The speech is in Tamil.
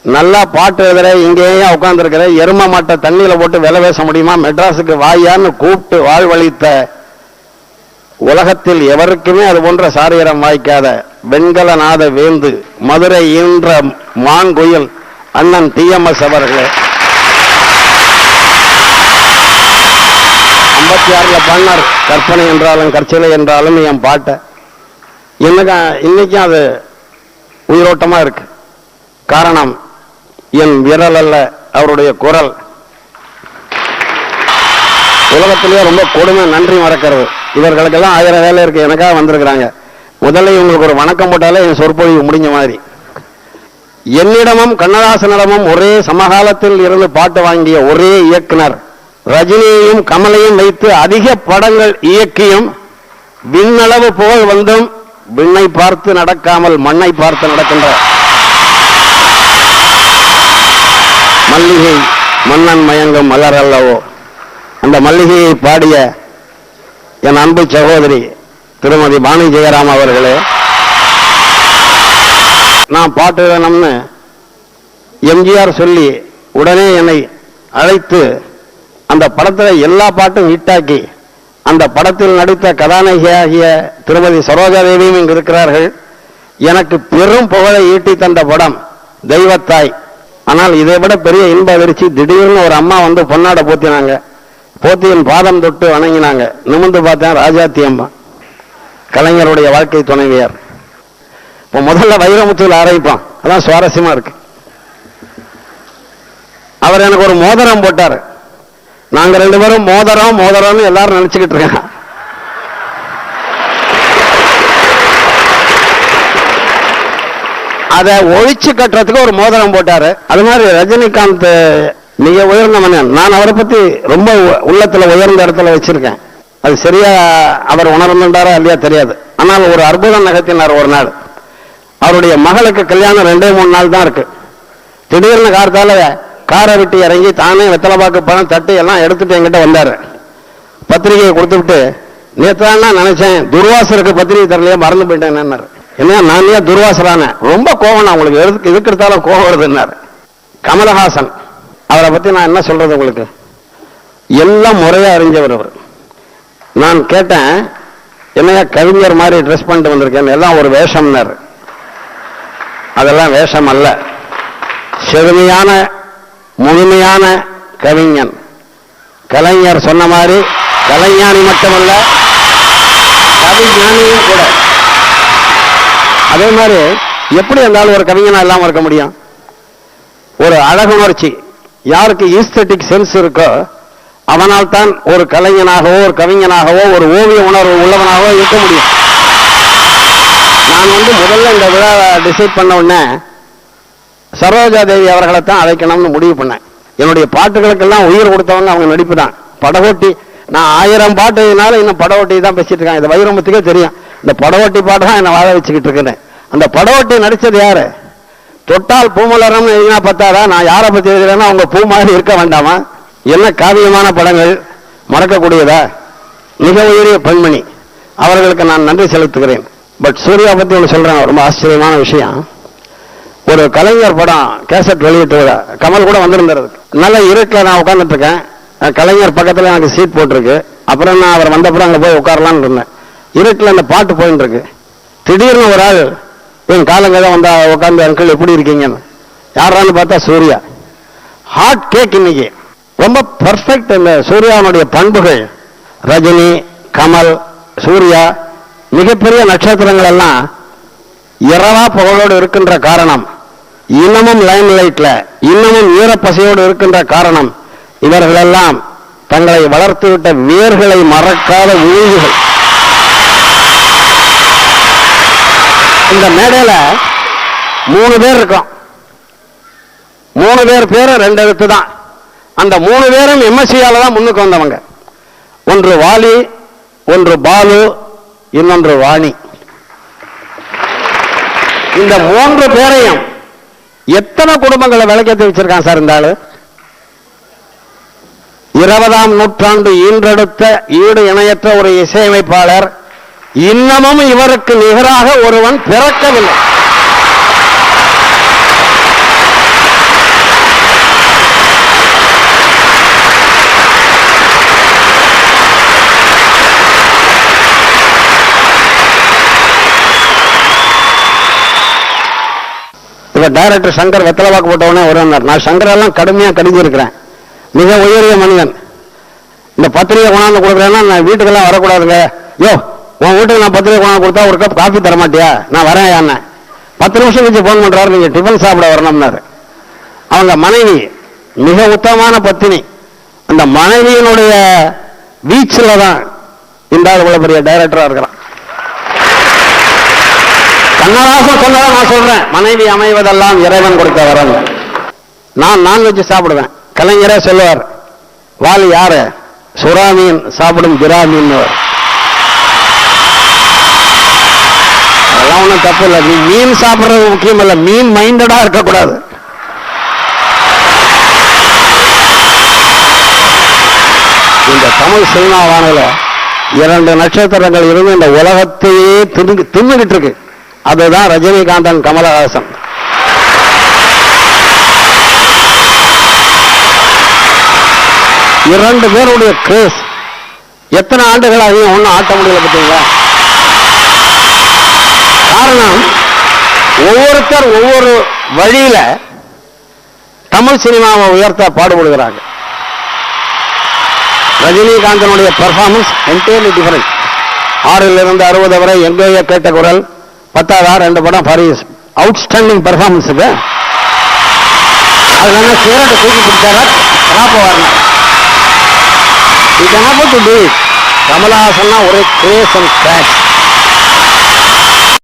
நல்லா பாட்டு எழுதுற, இங்கேயே உட்கார்ந்துருக்கிற எரும மாட்டை தண்ணியில போட்டு விலை பேச முடியுமா? மெட்ராஸுக்கு வாயான்னு கூப்பிட்டு வாழ்வழித்த உலகத்தில் எவருக்குமே அது போன்ற சாரீரம் வாய்க்காத வெண்கலநாத வேந்து மதுரை ஈன்ற மாங்குயில் அண்ணன் டிஎம்எஸ் அவர்களே 56 பாடினார். கற்பனை என்றாலும் கற்சிலை என்றாலும் என் பாட்டை இன்னைக்கும் அது உயிரோட்டமா இருக்கு. காரணம் என் விரல் அல்ல, அவருடைய குரல். உலகத்திலேயே ரொம்ப கொடுமை நன்றி மறக்கிறது. இவர்களுக்கெல்லாம் 1000 வேலை இருக்கு, எனக்காக வந்திருக்கிறாங்க. முதல்ல இவங்களுக்கு ஒரு வணக்கம் போட்டாலே என் சொற்பொழிவு முடிஞ்ச மாதிரி. என்னிடமும் கண்ணதாசனிடமும் ஒரே சமகாலத்தில் இருந்து பாட்டு வாங்கிய ஒரே இயக்குனர், ரஜினியையும் கமலையும் வைத்து அதிக படங்கள் இயக்கியும் விண்ணளவு புகழ் வந்தும் விண்ணை பார்த்து நடக்காமல் மண்ணை பார்த்து நடக்கின்ற மல்லிகை மன்னன் மயங்கும் மலர் அல்லவோ, அந்த மல்லிகையை பாடிய என் அன்பு சகோதரி திருமதி பாணி ஜெயராம் அவர்களே, நான் பாட்டு வேணும்னு எம்ஜிஆர் சொல்லி உடனே என்னை அழைத்து அந்த படத்தில் எல்லா பாட்டும் ஹிட்டாக்கி அந்த படத்தில் நடித்த கதாநாயகியாகிய திருமதி சரோஜா தேவியும் இங்கு இருக்கிறார்கள். எனக்கு பெரும் புகழை ஈட்டி தந்த படம் தெய்வத்தாய். ஆனால் இதை விட பெரிய இன்ப அதிர்ச்சி, திடீர்னு ஒரு அம்மா வந்து பொன்னாட போத்தினாங்க. போத்தியின் பாதம் தொட்டு வணங்கினாங்க. நிமிர்ந்து பார்த்தேன், ராஜாத்தி அம்மா, கலைஞருடைய வாழ்க்கை துணைவியார். இப்போ முதல்ல வைரமுத்துல ஆரம்பிப்பான், அதான் சுவாரஸ்யமா இருக்கு. அவர் எனக்கு ஒரு மோதிரம் போட்டார். நாங்க 2 பேரும் மோதிரம்னு எல்லாரும் நினைச்சுக்கிட்டு இருக்கேன். அதை ஒழிச்சு கட்டுறதுக்கு ஒரு மோதிரம் போட்டாரு. அது மாதிரி ரஜினிகாந்த் மிக உயர்ந்த மனிதன். நான் அவரை பத்தி ரொம்ப உள்ளத்துல உயர்ந்த இடத்துல வச்சிருக்கேன். அது சரியா அவர் உணர்ந்தாரா இல்லையா தெரியாது. ஆனால் ஒரு அற்புதம் நகர்த்தினார். ஒரு நாள் அவருடைய மகளுக்கு கல்யாணம் 2-3 நாள் தான் இருக்கு. திடீர்னு காரத்தால காரை விட்டு இறங்கி தானே வெத்தலைப்பாக்கு பழம் தட்டு எல்லாம் எடுத்துட்டு என்கிட்ட வந்தாரு. பத்திரிகையை கொடுத்துவிட்டு, நேற்று நினைச்சேன் துர்வாசருக்கு பத்திரிகை தரலையே, மறந்து போயிட்டேன். என்ன நான் ஏன் துர்வாசரான? ரொம்ப கோவம், உங்களுக்கு எதுக்கு எடுத்தாலும் கோவம் வருதுன்னாரு. கமலஹாசன் அவரை பத்தி நான் என்ன சொல்றது உங்களுக்கு? எல்லாம் முறையா அறிஞ்சவர் அவர். நான் கேட்டேன், என்னையா கவிஞர் மாதிரி ட்ரெஸ் பண்ணிட்டு வந்திருக்கேன், எல்லாம் ஒரு வேஷம்னாரு. அதெல்லாம் வேஷம் அல்ல, செழுமையான முழுமையான கவிஞன். கலைஞர் சொன்ன மாதிரி கலைஞானி மட்டுமல்ல, கவிஞானியும் கூட. அதே மாதிரி எப்படி இருந்தாலும் ஒரு கவிஞனா இல்லாம இருக்க முடியும்? ஒரு அழகுணர்ச்சி, யாருக்கு ஈஸ்தட்டிக் சென்ஸ் இருக்கோ அவனால் தான் ஒரு கலைஞனாகவோ ஒரு கவிஞனாகவோ ஒரு ஓவிய உணர்வு உள்ளவனாகவோ இருக்க முடியும். நான் முதல்ல இந்த விழா டிசைட் பண்ண உடனே சரோஜா தேவி அவர்களை தான் அழைக்கணும்னு முடிவு பண்ணேன். என்னுடைய பாட்டுகளுக்கெல்லாம் உயிர் கொடுத்தவங்க அவங்க நடிப்பு தான். படகோட்டி, நான் 1000 பாட்டுனால இன்னும் படகோட்டி தான் பேசிட்டு இருக்காங்க. இந்த வைரமுத்துக்கே தெரியும், இந்த படகோட்டி பாட்டு தான் என்னை வாழ வச்சுக்கிட்டு இருக்கேன். அந்த படகோட்டி நடிச்சது யாரு? தொட்டால் பூமலரம்னு எழுதினா பத்தாதா? நான் யாரை பத்தி எழுதுறேன்னா அவங்க பூ மாதிரி இருக்க வேண்டாமா? என்ன காவியமான படங்கள், மறக்கக்கூடியதா? மிக உயரிய பெண்மணி, அவர்களுக்கு நான் நன்றி செலுத்துகிறேன். பட் சூர்யா பத்தி ஒன்று சொல்றேன், ரொம்ப ஆச்சரியமான விஷயம். ஒரு கலைஞர் படம் கேசட் வெளியிட்டு விட கமல் கூட வந்திருந்தாரு. நல்ல இருட்டில் நான் உட்காந்துட்டு இருக்கேன். கலைஞர் பக்கத்தில் எனக்கு சீட் போட்டிருக்கு. அப்புறம் நான் அவர் வந்தப்பறம் அங்கே போய் உட்காரலான்னு இருந்தேன். இருட்டில் அந்த பாட்டு போயின்னு இருக்கு. திடீர்னு ஒரு ஆள் என் காலங்க தான் வந்தா உட்காந்து, அங்கிள் எப்படி இருக்கீங்கன்னு. யாரான்னு பார்த்தா சூர்யா. ஹார்ட் கேக் இன்னைக்கு ரொம்ப பர்ஃபெக்ட். இந்த சூர்யாவுடைய பண்புகள், ரஜினி, கமல், சூர்யா மிகப்பெரிய நட்சத்திரங்கள் எல்லாம் இரவா புகழோடு இருக்கின்ற காரணம், இன்னமும் லைம் லைட்ல இன்னமும் ஈரப்பசையோடு இருக்கின்ற காரணம், இவர்களெல்லாம் தங்களை வளர்த்துவிட்ட வேர்களை மறக்காத உயிர்கள். இந்த மேடையில 3 பேர் இருக்கோம். 3 பேர் பேரு 2 எழுத்து தான். அந்த 3 பேரும் எம்எஸ்சியால தான் முன்னுக்கு வந்தவங்க. ஒன்று வாலி, ஒன்று பாலு, இன்னொன்று வாணி. இந்த 3 பேரையும் எத்தனை குடும்பங்களை விளக்கேற்றி வச்சிருக்கான் சார் இந்த ஆளு. 20ஆம் நூற்றாண்டு ஈன்றெடுத்த ஈடு இணையற்ற ஒரு இசையமைப்பாளர். இன்னமும் இவருக்கு நிகராக ஒருவன் பிறக்கவில்லை. டைரக்டர் சங்கர் வெத்தலை வாக்கு போட்டவனே வருவார். நான் சங்கரெல்லாம் கடுமையாக கடிஞ்சு இருக்கிறேன். மிக உயரிய மனிதன். இந்த பத்திரிகை கொண்டாந்து கொடுக்குறேன்னா நான் வீட்டுக்கெல்லாம் வரக்கூடாதுங்க. யோ, உன் வீட்டுக்கு நான் பத்திரிகை கொண்டாந்து கொடுத்தா ஒரு கப் காஃபி தர மாட்டியா? நான் வரேன். என்ன 10 நிமிஷம் கழிச்சு போன் பண்றாரு, நீங்க டிஃபன் சாப்பிட வரணும்னாரு. அவங்க மனைவி மிக உத்தமமான பத்தினி. அந்த மனைவியினுடைய வீச்சில் தான் இந்த இவ்வளவு பெரிய டைரக்டரா இருக்கிறான். கண்ணதாசன் சொன்னதான் நான் சொல்றேன், மனைவி அமைவதெல்லாம் இறைவன் கொடுத்த வரம். நான் நான்வெஜ் சாப்பிடுவேன். கலைஞரே சொல்லுவார், வால் யாரு? சுறாமீன் சாப்பிடும் கிராமீன். அதெல்லாம் ஒன்றும் தப்பு இல்லை. நீ மீன் சாப்பிடுறது முக்கியம் இல்லை, மீன் மைண்டடா இருக்கக்கூடாது. இந்த தமிழ் சினிமாவானதுல 2 நட்சத்திரங்கள் இருந்து இந்த உலகத்தையே தின்னுகிட்டு இருக்கு. அதுதான் ரஜினிகாந்தன், கமலஹாசன். இரண்டு பேருடைய கிரேஸ் எத்தனை ஆண்டுகள் அதையும் ஒன்றும் ஆட்ட முடியல பார்த்தீங்களா? காரணம், ஒவ்வொருத்தர் ஒவ்வொரு வழியில தமிழ் சினிமாவை உயர்த்த பாடுபடுகிறாங்க. ரஜினிகாந்தனுடைய பெர்ஃபார்மன்ஸ் என்டையர்லி டிஃபரெண்ட். 6லிருந்து 60 வரை எங்கேயோ கேட்ட குரல், 10ஆ 2 படம் பாரிஸ், அவுட்ஸ்டாண்டிங் பெர்ஃபார்மன்ஸுக்கு. அதுல சிகரெட்டை தூக்கி பிடிச்சாரா ராப்ப வரணும். கமலஹாசன்னா ஒரே கிரேஸ் அண்ட் கிராஷ்.